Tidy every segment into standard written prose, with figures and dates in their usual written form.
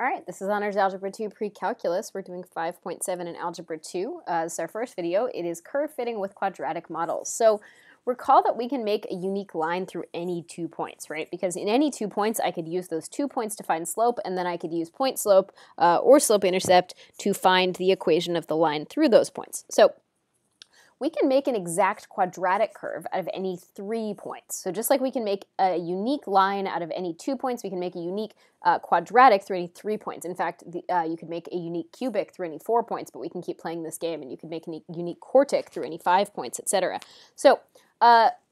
All right, this is Honors Algebra 2 Pre-Calculus. We're doing 5.7 in Algebra 2. This is our first video. It is curve fitting with quadratic models. So recall that we can make a unique line through any 2 points, right? Because in any 2 points, I could use those 2 points to find slope, and then I could use point slope or slope intercept to find the equation of the line through those points. So we can make an exact quadratic curve out of any 3 points. So just like we can make a unique line out of any 2 points, we can make a unique quadratic through any 3 points. In fact, you could make a unique cubic through any 4 points, but we can keep playing this game, and you could make a unique quartic through any 5 points, etc. So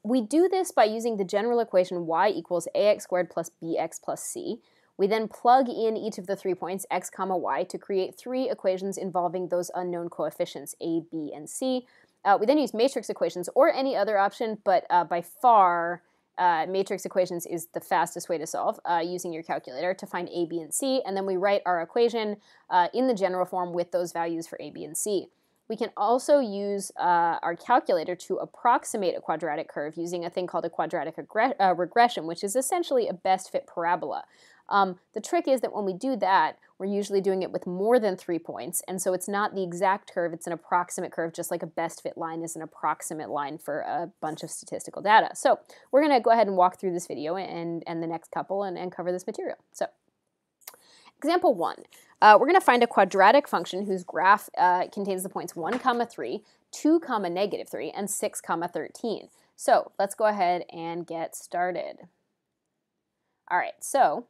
we do this by using the general equation y equals ax squared plus bx plus c. We then plug in each of the 3 points, x comma y, to create 3 equations involving those unknown coefficients, a, b, and c. We then use matrix equations or any other option, but by far, matrix equations is the fastest way to solve using your calculator to find a, b, and c, and then we write our equation in the general form with those values for a, b, and c. We can also use our calculator to approximate a quadratic curve using a thing called a quadratic regression, which is essentially a best fit parabola. The trick is that when we do that, we're usually doing it with more than 3 points, and so it's not the exact curve, it's an approximate curve, just like a best fit line is an approximate line for a bunch of statistical data. So we're going to go ahead and walk through this video and the next couple and cover this material. So example 1, we're going to find a quadratic function whose graph contains the points 1, 3, 2, negative 3, and 6, 13. So let's go ahead and get started. All right, so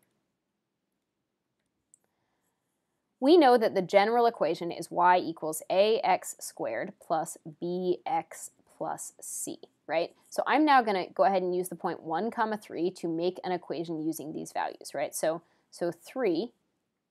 we know that the general equation is y equals ax squared plus bx plus c, right? So I'm now going to go ahead and use the point 1, 3 to make an equation using these values, right? So 3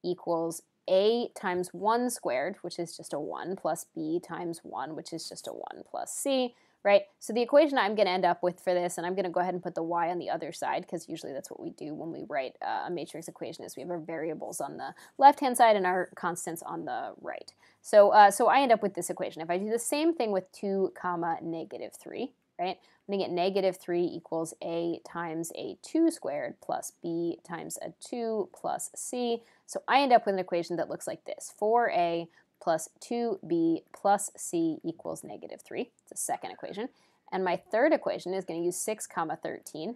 equals a times 1 squared, which is just a 1, plus b times 1, which is just a 1, plus c, right? So the equation I'm going to end up with for this, and I'm going to go ahead and put the y on the other side, because usually that's what we do when we write a matrix equation, is we have our variables on the left-hand side and our constants on the right. So I end up with this equation. If I do the same thing with 2, negative 3, right? I'm going to get negative 3 equals a times a 2 squared plus b times a 2 plus c. So I end up with an equation that looks like this: 4a plus 2b plus c equals negative 3. It's a second equation. And my third equation is going to use 6, 13.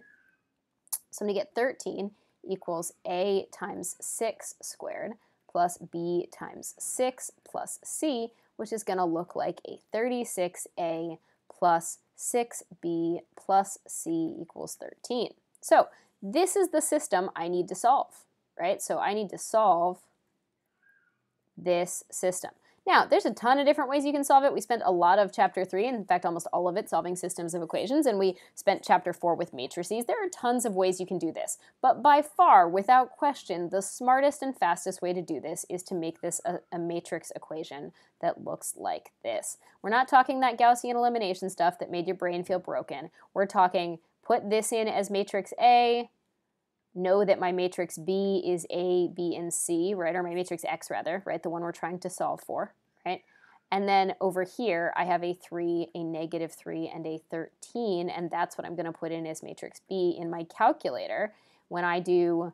So I'm going to get 13 equals a times 6 squared plus b times 6 plus c, which is going to look like a 36a plus 6b plus c equals 13. So this is the system I need to solve, right? So I need to solve this system. Now, there's a ton of different ways you can solve it. We spent a lot of Chapter 3, in fact, almost all of it, solving systems of equations, and we spent Chapter 4 with matrices. There are tons of ways you can do this, but by far, without question, the smartest and fastest way to do this is to make this a matrix equation that looks like this. We're not talking that Gaussian elimination stuff that made your brain feel broken. We're talking put this in as matrix A, know that my matrix B is A, B, and C, right? Or my matrix X, rather, right? The one we're trying to solve for, right? And then over here, I have a 3, a negative 3, and a 13, and that's what I'm going to put in as matrix B in my calculator. When I do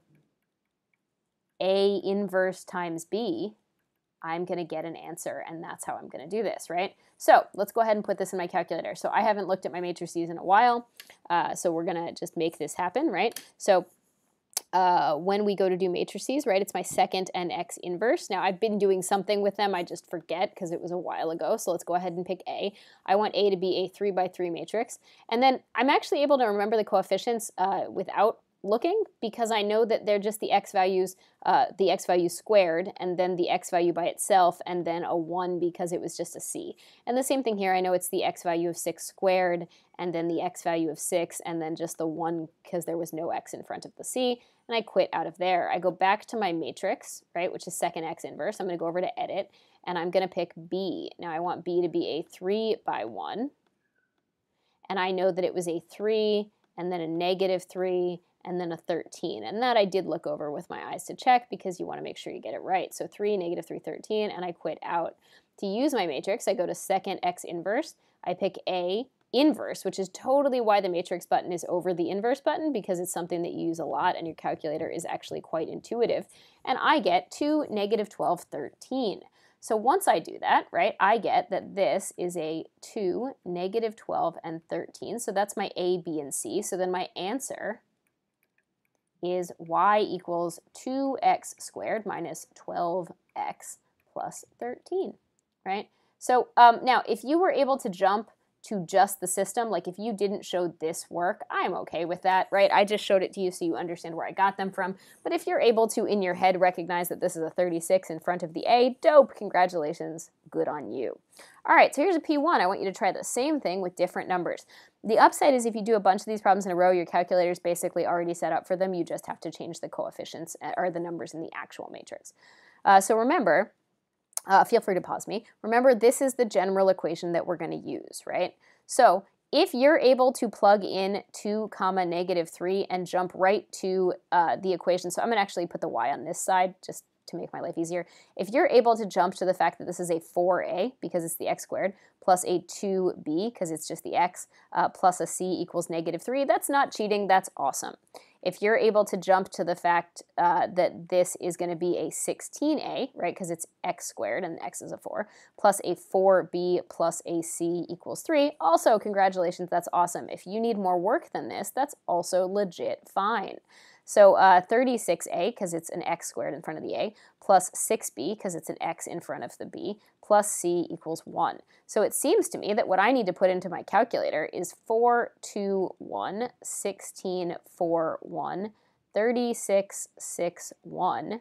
A inverse times B, I'm going to get an answer, and that's how I'm going to do this, right? So let's go ahead and put this in my calculator. So I haven't looked at my matrices in a while, so we're going to just make this happen, right? So when we go to do matrices, right, it's my second and x inverse. Now, I've been doing something with them. I just forget because it was a while ago. So let's go ahead and pick A. I want A to be a 3 by 3 matrix. And then I'm actually able to remember the coefficients without looking, because I know that they're just the x value squared, and then the x value by itself, and then a 1 because it was just a c. And the same thing here, I know it's the x value of 6 squared, and then the x value of 6, and then just the 1 because there was no x in front of the c, and I quit out of there. I go back to my matrix, right, which is second x inverse. I'm going to go over to edit, and I'm going to pick B. Now I want B to be a 3 by 1, and I know that it was a 3, and then a negative 3, and then a 13. And that I did look over with my eyes to check, because you want to make sure you get it right. So 3, negative 3, 13, and I quit out. To use my matrix, I go to second x inverse. I pick A, inverse, which is totally why the matrix button is over the inverse button, because it's something that you use a lot and your calculator is actually quite intuitive. And I get 2, negative 12, 13. So once I do that, right, I get that this is a 2, negative 12, and 13. So that's my A, B, and C. So then my answer is y equals 2x squared minus 12x plus 13, right? So now, if you were able to jump to just the system, like if you didn't show this work, I'm okay with that, right? I just showed it to you so you understand where I got them from. But if you're able to, in your head, recognize that this is a 36 in front of the A, dope, congratulations, good on you. All right, so here's a P1. I want you to try the same thing with different numbers. The upside is if you do a bunch of these problems in a row, your calculator is basically already set up for them. You just have to change the coefficients or the numbers in the actual matrix. So remember, feel free to pause me. Remember, this is the general equation that we're going to use, right? So if you're able to plug in 2, negative 3 and jump right to the equation, so I'm going to actually put the y on this side just to make my life easier. If you're able to jump to the fact that this is a 4a because it's the x squared, plus a 2b because it's just the x, plus a c equals negative 3, that's not cheating, that's awesome. If you're able to jump to the fact that this is going to be a 16a, right, because it's x squared and x is a 4, plus a 4b plus a c equals 3, also congratulations, that's awesome. If you need more work than this, that's also legit fine. So 36a, because it's an x squared in front of the a, plus 6b, because it's an x in front of the b, plus c equals 1. So it seems to me that what I need to put into my calculator is 4, 2, 1, 16, 4, 1, 36, 6, 1,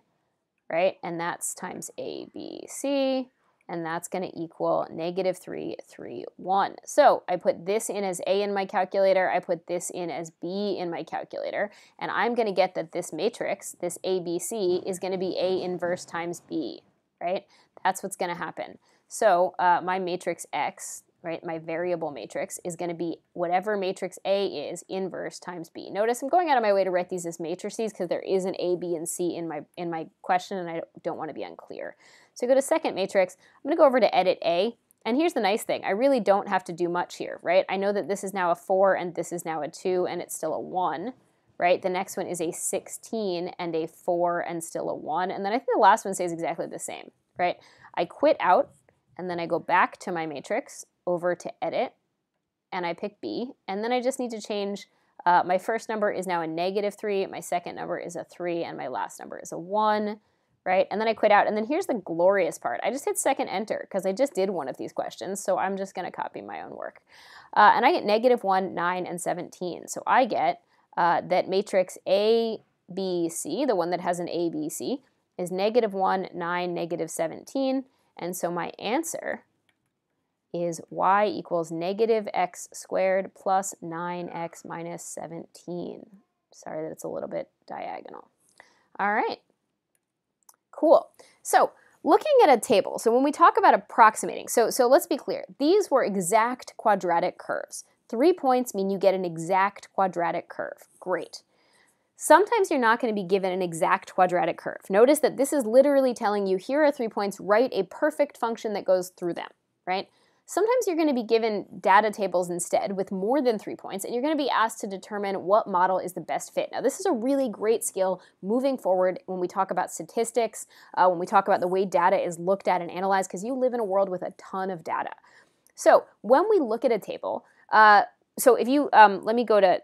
right? And that's times a, b, c, and that's going to equal negative 3, 3, 1. So I put this in as a in my calculator, I put this in as b in my calculator, and I'm going to get that this matrix, this ABC, is going to be A inverse times B, right? That's what's going to happen. So my matrix X, right, my variable matrix, is going to be whatever matrix A is inverse times B. Notice I'm going out of my way to write these as matrices because there is an A, B, and C in my question, and I don't want to be unclear. So go to second matrix. I'm going to go over to edit A, and here's the nice thing. I really don't have to do much here, right? I know that this is now a 4, and this is now a 2, and it's still a 1, right? The next one is a 16 and a 4 and still a 1, and then I think the last one stays exactly the same, right? I quit out, and then I go back to my matrix, over to edit, and I pick B, and then I just need to change, my first number is now a negative 3, my second number is a 3, and my last number is a 1, right? And then I quit out, and then here's the glorious part. I just hit second enter, because I just did one of these questions, so I'm just going to copy my own work. And I get negative 1, 9, and 17, so I get that matrix A, B, C, the one that has an A, B, C, is negative 1, 9, negative 17, and so my answer is y equals negative x squared plus 9x minus 17. Sorry that it's a little bit diagonal. All right, cool. So looking at a table, so when we talk about approximating, so let's be clear. These were exact quadratic curves. 3 points mean you get an exact quadratic curve. Great. Sometimes you're not going to be given an exact quadratic curve. Notice that this is literally telling you here are 3 points, write a perfect function that goes through them, right? Sometimes you're going to be given data tables instead with more than 3 points, and you're going to be asked to determine what model is the best fit. Now, this is a really great skill moving forward when we talk about statistics, when we talk about the way data is looked at and analyzed, because you live in a world with a ton of data. So when we look at a table, so if you, let me go to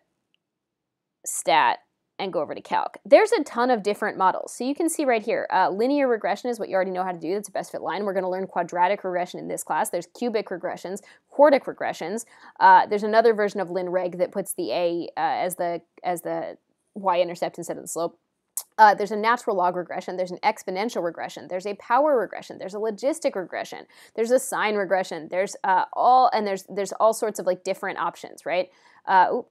stat and go over to calc. There's a ton of different models. So you can see right here, linear regression is what you already know how to do. That's a best fit line. We're going to learn quadratic regression in this class. There's cubic regressions, quartic regressions. There's another version of linreg that puts the A as the y-intercept instead of the slope. There's a natural log regression, there's an exponential regression, there's a power regression, there's a logistic regression, there's a sign regression, there's all sorts of like different options, right?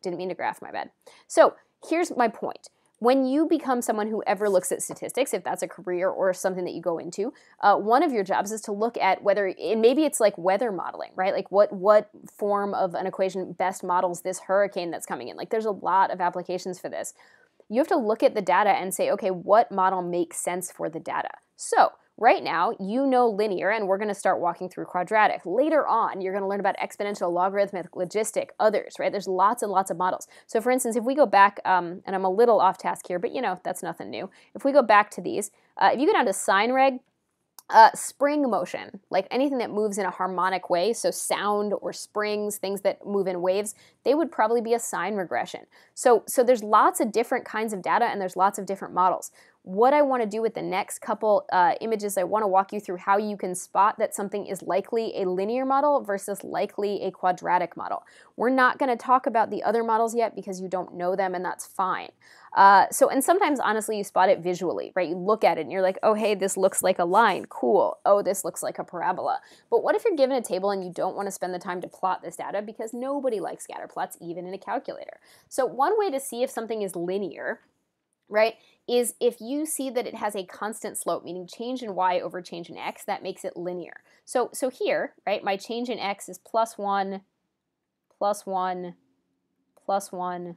Didn't mean to graph, my bad. So here's my point. When you become someone who ever looks at statistics, if that's a career or something that you go into, one of your jobs is to look at whether, and maybe it's like weather modeling, right? Like what form of an equation best models this hurricane that's coming in. Like there's a lot of applications for this. You have to look at the data and say, okay, what model makes sense for the data? So right now, you know linear, and we're going to start walking through quadratic. Later on, you're going to learn about exponential, logarithmic, logistic, others, right? There's lots and lots of models. So for instance, if we go back, and I'm a little off task here, but you know, that's nothing new. If we go back to these, if you go down to sine reg, spring motion, like anything that moves in a harmonic way, so sound or springs, things that move in waves, they would probably be a sine regression. So there's lots of different kinds of data and there's lots of different models. What I want to do with the next couple images, I want to walk you through how you can spot that something is likely a linear model versus likely a quadratic model. We're not going to talk about the other models yet because you don't know them, and that's fine. And sometimes, honestly, you spot it visually, right? You look at it and you're like, oh, hey, this looks like a line. Cool. Oh, this looks like a parabola. But what if you're given a table and you don't want to spend the time to plot this data because nobody likes scatter plots, even in a calculator? So one way to see if something is linear, right, is if you see that it has a constant slope, meaning change in y over change in x, that makes it linear. So here, right, my change in x is plus 1, plus 1, plus 1,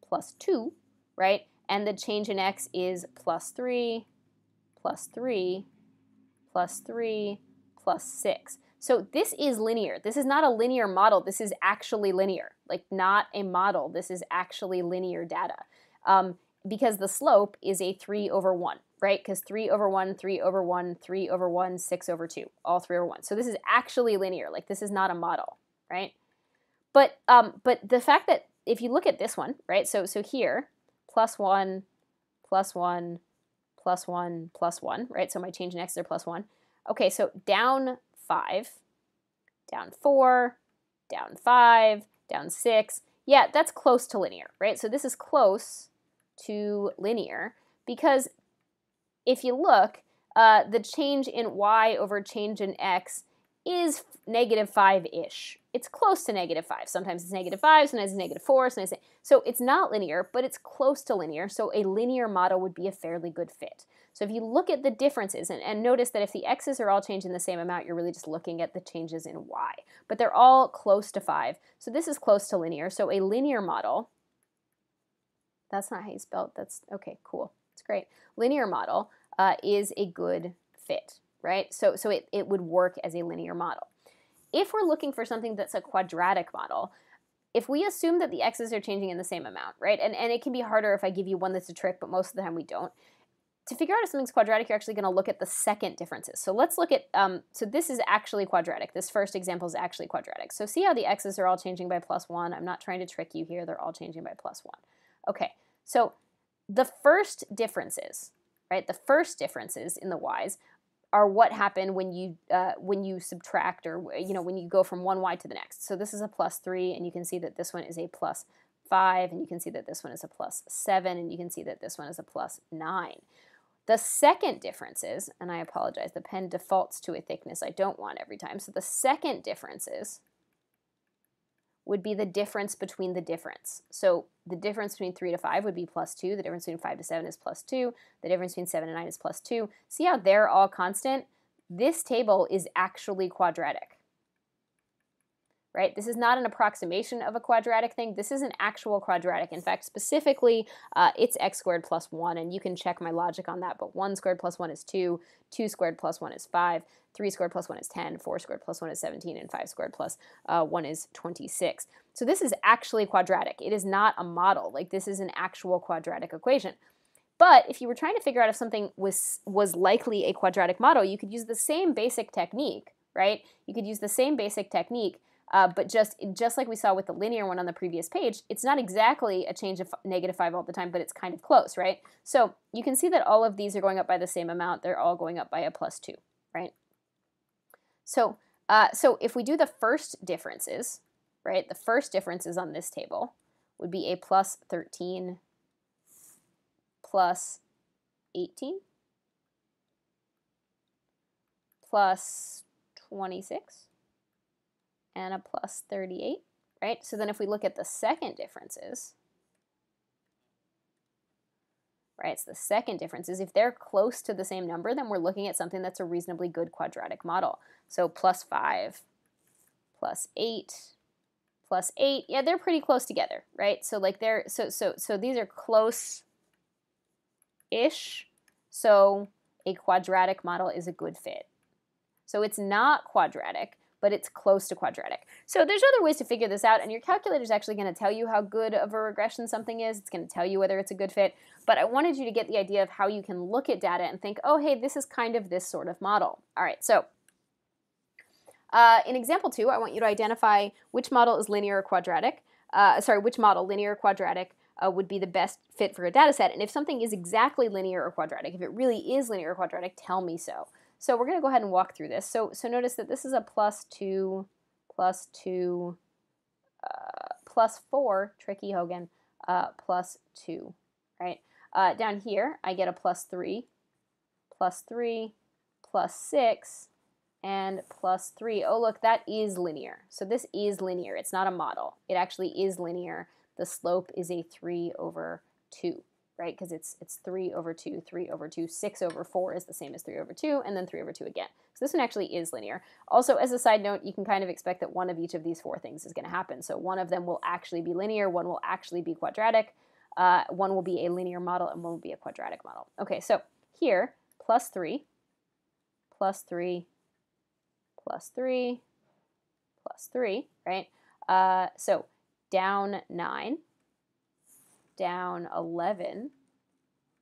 plus 2, right? And the change in x is plus 3, plus 3, plus 3, plus 6. So this is linear. This is not a linear model. This is actually linear. Like, not a model. This is actually linear data. Because the slope is a 3 over 1, right? Because 3 over 1, 3 over 1, 3 over 1, 6 over 2, all 3 over 1. So this is actually linear. Like, this is not a model, right? But the fact that if you look at this one, right? So here, plus 1, plus 1, plus 1, plus 1, right? So my change in x are plus 1. Okay, so down 5, down 4, down 5, down 6. Yeah, that's close to linear, right? So this is close to linear because if you look, the change in y over change in x is negative 5-ish. It's close to negative 5. Sometimes it's negative 5, sometimes it's negative 4, sometimes so it's not linear, but it's close to linear, so a linear model would be a fairly good fit. So if you look at the differences, and notice that if the x's are all changing the same amount, you're really just looking at the changes in y. But they're all close to 5, so this is close to linear. So a linear model, that's not how you spell it, that's, okay, cool, it's great. Linear model is a good fit, right? So it would work as a linear model. If we're looking for something that's a quadratic model, if we assume that the x's are changing in the same amount, right? And it can be harder if I give you one that's a trick, but most of the time we don't. To figure out if something's quadratic, you're actually going to look at the second differences. So let's look at, so this is actually quadratic. This first example is actually quadratic. So see how the x's are all changing by plus 1. I'm not trying to trick you here. They're all changing by plus 1. Okay, so the first differences, right? The first differences in the y's are what happen when you subtract, or when you go from one y to the next. So this is a plus 3, and you can see that this one is a plus 5, and you can see that this one is a plus 7, and you can see that this one is a plus 9. The second difference is, and I apologize, the pen defaults to a thickness I don't want every time. So the second differences would be the difference between the difference. So the difference between 3 to 5 would be plus 2. The difference between 5 to 7 is plus 2. The difference between 7 and 9 is plus 2. See how they're all constant? This table is actually quadratic, right? This is not an approximation of a quadratic thing. This is an actual quadratic. In fact, specifically, it's x squared plus 1, and you can check my logic on that, but 1 squared plus 1 is 2, 2 squared plus 1 is 5, 3 squared plus 1 is 10, 4 squared plus 1 is 17, and 5 squared plus 1 is 26. So this is actually quadratic. It is not a model. Like, this is an actual quadratic equation. But if you were trying to figure out if something was likely a quadratic model, you could use the same basic technique, right? You could use the same basic technique, but just like we saw with the linear one on the previous page, it's not exactly a change of negative 5 all the time, but it's kind of close, right? So you can see that all of these are going up by the same amount. They're all going up by a plus 2, right? So if we do the first differences, right, the first differences on this table would be a plus 13 plus 18 plus 26 and a plus 38, right? So then if we look at the second differences, right, so the second differences, if they're close to the same number, then we're looking at something that's a reasonably good quadratic model. So plus 5, plus 8, plus 8, yeah, they're pretty close together, right? So like they're, so these are close-ish. So a quadratic model is a good fit. So it's not quadratic, but it's close to quadratic. So there's other ways to figure this out, and your calculator is actually going to tell you how good of a regression something is. It's going to tell you whether it's a good fit, but I wanted you to get the idea of how you can look at data and think, oh, hey, this is kind of this sort of model. All right, so in example 2, I want you to identify which model is linear or quadratic. Which model, linear or quadratic, would be the best fit for a data set, and if something is exactly linear or quadratic, if it really is linear or quadratic, tell me so. So we're going to go ahead and walk through this. So notice that this is a +2, +2, +4, tricky Hogan, +2, right? Down here, I get a +3, +3, +6, and +3. Oh, look, that is linear. So this is linear. It's not a model. It actually is linear. The slope is a 3/2. Right, because it's 3/2, 3/2, 6/4 is the same as 3/2, and then 3/2 again. So this one actually is linear. Also, as a side note, you can kind of expect that one of each of these 4 things is going to happen. So one of them will actually be linear, one will actually be quadratic, one will be a linear model, and one will be a quadratic model. Okay, so here, +3, +3, +3, +3, right? So down 9, down 11,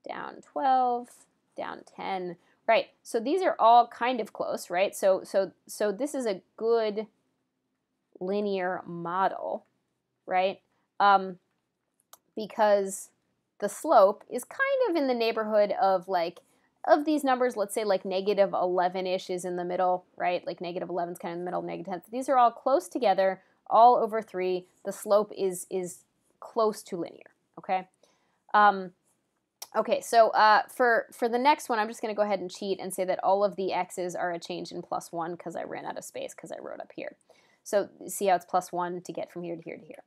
down 12, down 10, right? So these are all kind of close, right? So this is a good linear model, right? Because the slope is kind of in the neighborhood of of these numbers, let's say like -11-ish is in the middle, right? Like -11 is kind of in the middle, -10. These are all close together, all over 3. The slope is close to linear. Okay. Okay, so for the next one, I'm just going to go ahead and cheat and say that all of the x's are a change in +1 because I ran out of space because I wrote up here. So see how it's +1 to get from here to here to here.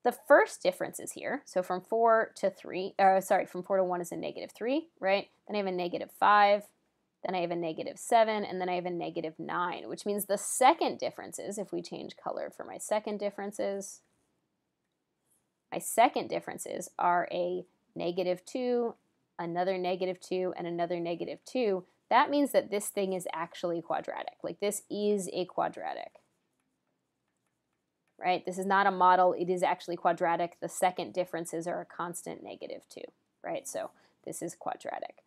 The first difference is here. So from 4 to 3, from 4 to 1 is a -3, right? Then I have a -5, then I have a -7, and then I have a -9, which means the second differences, if we change color for my second differences, my second differences are a -2, another -2, and another -2. That means that this thing is actually quadratic. Like this is a quadratic, right? This is not a model. It is actually quadratic. The second differences are a constant -2, right? So this is quadratic.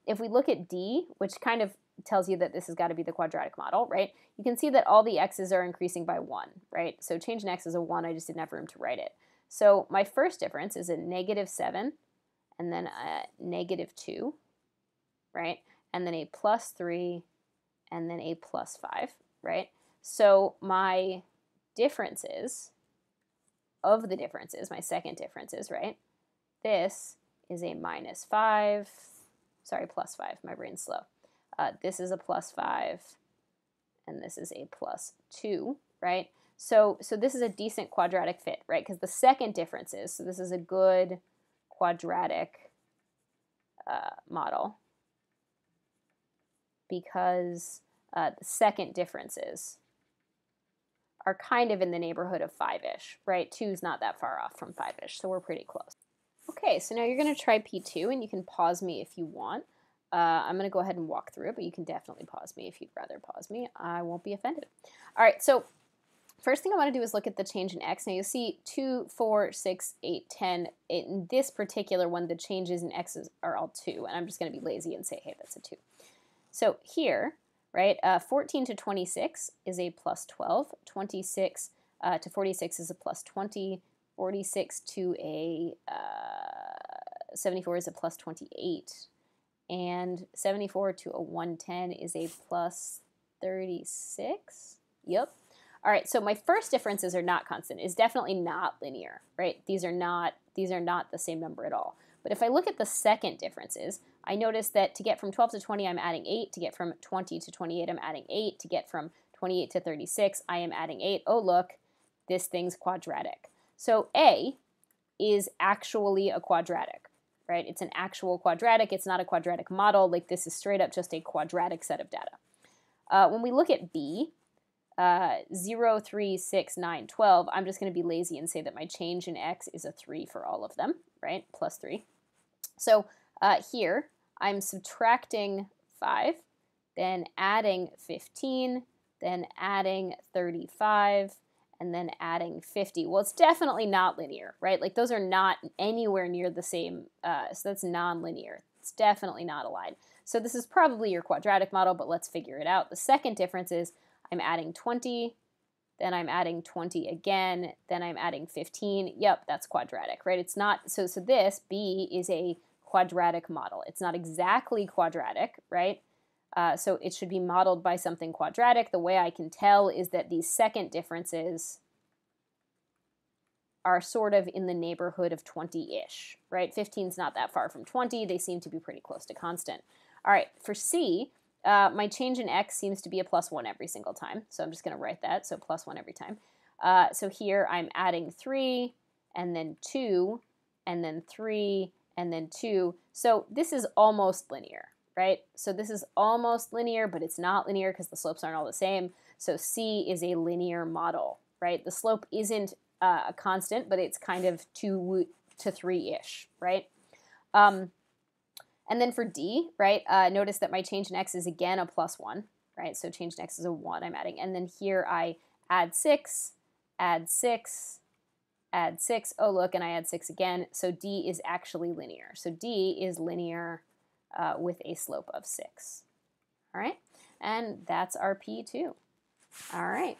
If we look at D, which kind of tells you that this has got to be the quadratic model, right? You can see that all the x's are increasing by 1, right? So change in x is a 1. I just didn't have room to write it. So my first difference is a -7, and then a -2, right? And then a +3, and then a +5, right? So my differences of the differences, my second differences, right? This is a -5, sorry, +5, my brain's slow. This is a +5, and this is a +2, right? So this is a decent quadratic fit, right? Because the second differences, so this is a good quadratic model because the second differences are kind of in the neighborhood of 5-ish, right? 2 is not that far off from 5-ish, so we're pretty close. Okay, so now you're going to try P2, and you can pause me if you want. I'm going to go ahead and walk through it, but you can definitely pause me if you'd rather pause me. I won't be offended. All right, so first thing I want to do is look at the change in x. Now you'll see 2, 4, 6, 8, 10. In this particular one, the changes in x's are all 2, and I'm just going to be lazy and say, hey, that's a 2. So here, right, 14 to 26 is a +12. 26 to 46 is a +20. 46 to a 74 is a +28. And 74 to a 110 is a +36. Yep. All right, so my first differences are not constant. It's definitely not linear, right? These are not the same number at all. But if I look at the second differences, I notice that to get from 12 to 20, I'm adding 8. To get from 20 to 28, I'm adding 8. To get from 28 to 36, I am adding 8. Oh, look, this thing's quadratic. So A is actually a quadratic, right? It's an actual quadratic. It's not a quadratic model. Like this is straight up just a quadratic set of data. When we look at B, 0, 3, 6, 9, 12, I'm just going to be lazy and say that my change in x is a 3 for all of them, right? +3. So here, I'm subtracting 5, then adding 15, then adding 35, and then adding 50. Well, it's definitely not linear, right? Like those are not anywhere near the same, so that's nonlinear. It's definitely not aligned. So this is probably your quadratic model, but let's figure it out. The second difference is I'm adding 20, then I'm adding 20 again, then I'm adding 15. Yep, that's quadratic, right? It's not, so this, B, is a quadratic model. It's not exactly quadratic, right? So it should be modeled by something quadratic. The way I can tell is that these second differences are sort of in the neighborhood of 20-ish, right? 15 is not that far from 20. They seem to be pretty close to constant. All right, for C, my change in x seems to be a +1 every single time. So I'm just going to write that, so +1 every time. So here I'm adding 3, and then 2, and then 3, and then 2. So this is almost linear, right? So this is almost linear, but it's not linear because the slopes aren't all the same. So C is a linear model, right? The slope isn't a constant, but it's kind of 2 to 3-ish, right? And then for D, right, notice that my change in x is again a +1, right? So change in x is a 1 I'm adding. And then here I add 6, add 6, add 6. Oh, look, and I add 6 again. So D is actually linear. So D is linear with a slope of 6. All right, and that's our P2. All right.